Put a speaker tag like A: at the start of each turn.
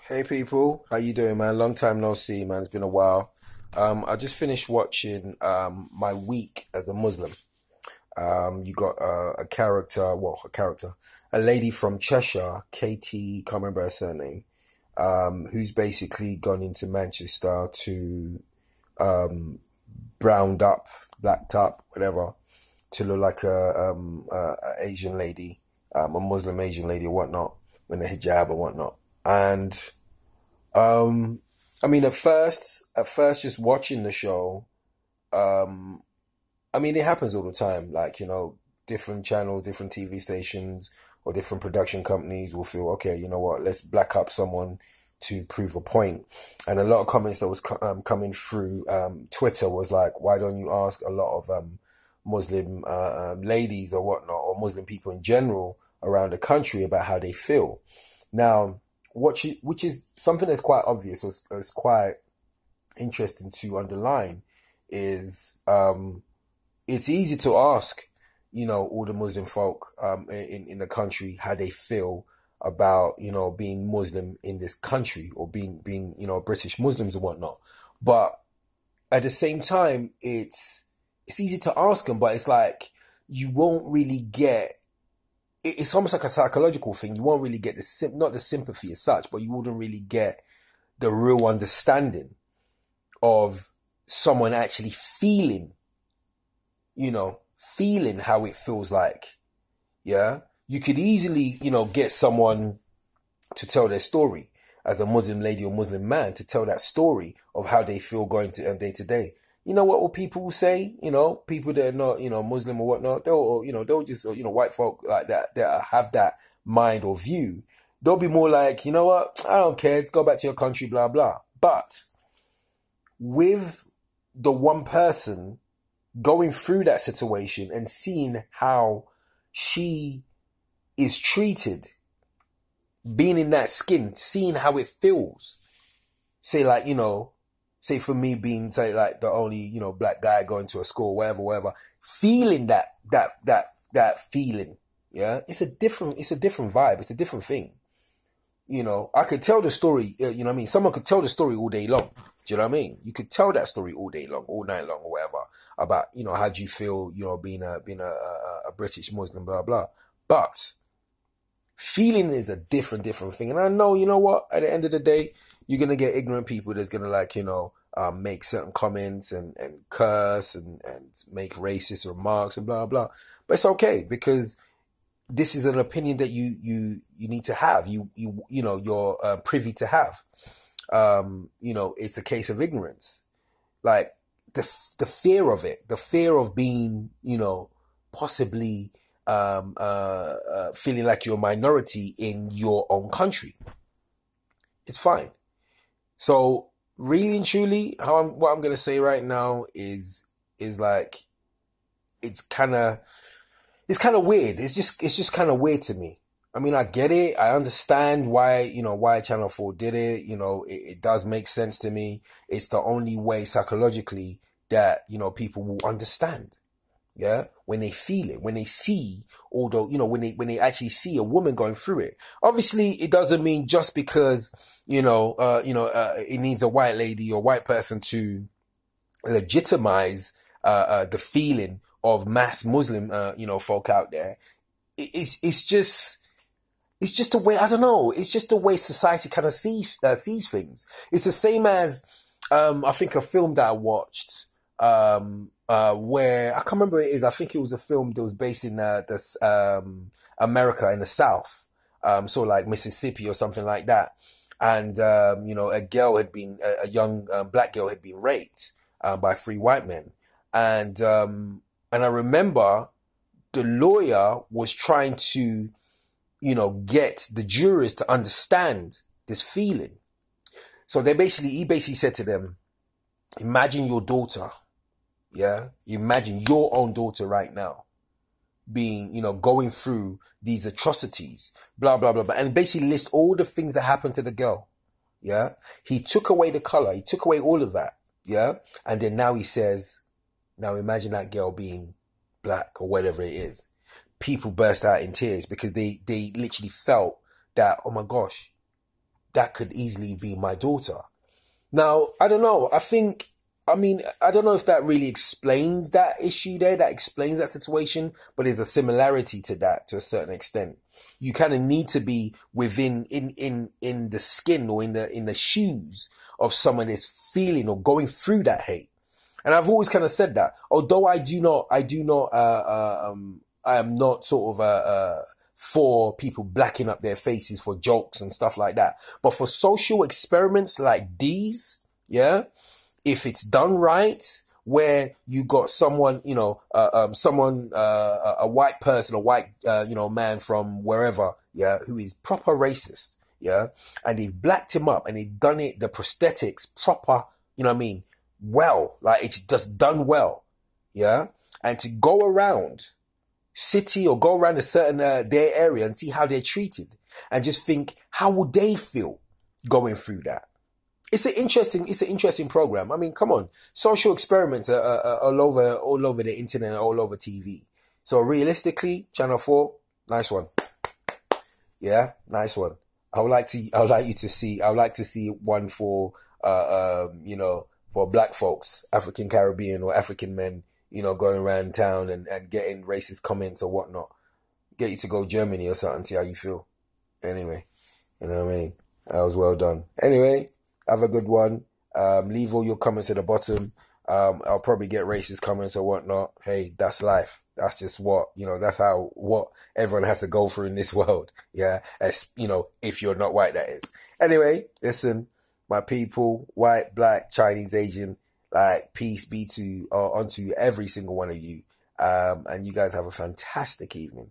A: Hey people, how you doing, man? Long time no see, man. It's been a while. I just finished watching my week as a Muslim. You got a lady from Cheshire, Katie, can't remember her surname, who's basically gone into Manchester to browned up, blacked up, whatever, to look like a Asian lady, a Muslim Asian lady or whatnot, in a hijab or whatnot. And I mean, at first, just watching the show, I mean, it happens all the time. Like, different channels, different TV stations, or different production companies will feel, okay, you know what, let's black up someone to prove a point. And a lot of comments that was coming through Twitter was like, why don't you ask a lot of Muslim ladies or whatnot, or Muslim people in general around the country about how they feel? Now, which is something that's quite obvious, or it's quite interesting to underline, is it's easy to ask, all the Muslim folk in the country how they feel about, being Muslim in this country, or being British Muslims and whatnot. But at the same time, it's easy to ask them, but it's like you won't really get. It's almost like a psychological thing. You won't really get not the sympathy as such, but you wouldn't really get the real understanding of someone actually feeling how it feels like. Yeah. You could easily, get someone to tell their story as a Muslim lady or Muslim man, to tell that story of how they feel going to day to day. You know what will people will say? People that are not, Muslim or whatnot, they'll just, white folk like that have that mind or view. They'll be more like, you know what? I don't care. Just go back to your country, blah, blah. But with the one person going through that situation and seeing how she is treated, being in that skin, seeing how it feels, say like, say for me being, say, like the only, black guy going to a school, whatever, feeling that feeling. Yeah. It's a different vibe. It's a different thing. I could tell the story, what I mean? Someone could tell the story all day long. Do you know what I mean? You could tell that story all day long, all night long, or whatever, about, how do you feel, being a British Muslim, blah, blah. But feeling is a different thing. And I know, at the end of the day, you're going to get ignorant people that's going to make certain comments and curse and make racist remarks and blah, blah. But it's okay, because this is an opinion that you need to have, you're privy to have. It's a case of ignorance. Like the fear of it, the fear of being, possibly feeling like you're a minority in your own country. It's fine. So really and truly, what I'm going to say right now is like, it's kind of weird. It's just kind of weird to me. I mean, I get it. I understand why Channel 4 did it. It does make sense to me. It's the only way psychologically that, people will understand. Yeah. When they feel it, when they see, although, when they actually see a woman going through it. Obviously, it doesn't mean just because, it needs a white lady or white person to legitimize, the feeling of mass Muslim, folk out there. It's just the way, I don't know. It's just the way society kind of sees things. It's the same as, I think a film that I watched, where I can't remember what it is. I think it was a film that was based in America in the South, so like Mississippi or something like that. And a young black girl had been raped by three white men, and I remember the lawyer was trying to, get the jurors to understand this feeling. So he basically said to them, imagine your daughter. Yeah. Imagine your own daughter right now being, going through these atrocities, blah, blah, blah, blah. And basically list all the things that happened to the girl. Yeah. He took away the color. He took away all of that. Yeah. And then now he says, now imagine that girl being black or whatever it is. People burst out in tears because they literally felt that, oh my gosh, that could easily be my daughter. Now, I don't know. I don't know if that really explains that issue there, that explains that situation, but there's a similarity to that to a certain extent. You kind of need to be within, in the skin or in the shoes of someone that's feeling or going through that hate. And I've always kind of said that, although I am not sort of, for people blacking up their faces for jokes and stuff like that. But for social experiments like these, yeah, if it's done right, where you got someone, a white person, a white, man from wherever, yeah, who is proper racist, yeah, and they've blacked him up and they've done it, the prosthetics proper, well, like it's just done well, yeah, and to go around city or go around a certain their area and see how they're treated and just think, how would they feel going through that? It's an interesting program. I mean, come on, social experiments are all over the internet, all over TV. So realistically, Channel 4, nice one. Yeah, nice one. I would like to see one for for black folks, African Caribbean or African men, going around town and getting racist comments or whatnot. Get you to go Germany or something, see how you feel. Anyway, you know what I mean? That was well done. Anyway, have a good one. Leave all your comments at the bottom. I'll probably get racist comments or whatnot. Hey, that's life. That's just what everyone has to go through in this world. Yeah. As, if you're not white, that is. Anyway, listen, my people, white, black, Chinese, Asian, like peace be onto every single one of you. And you guys have a fantastic evening.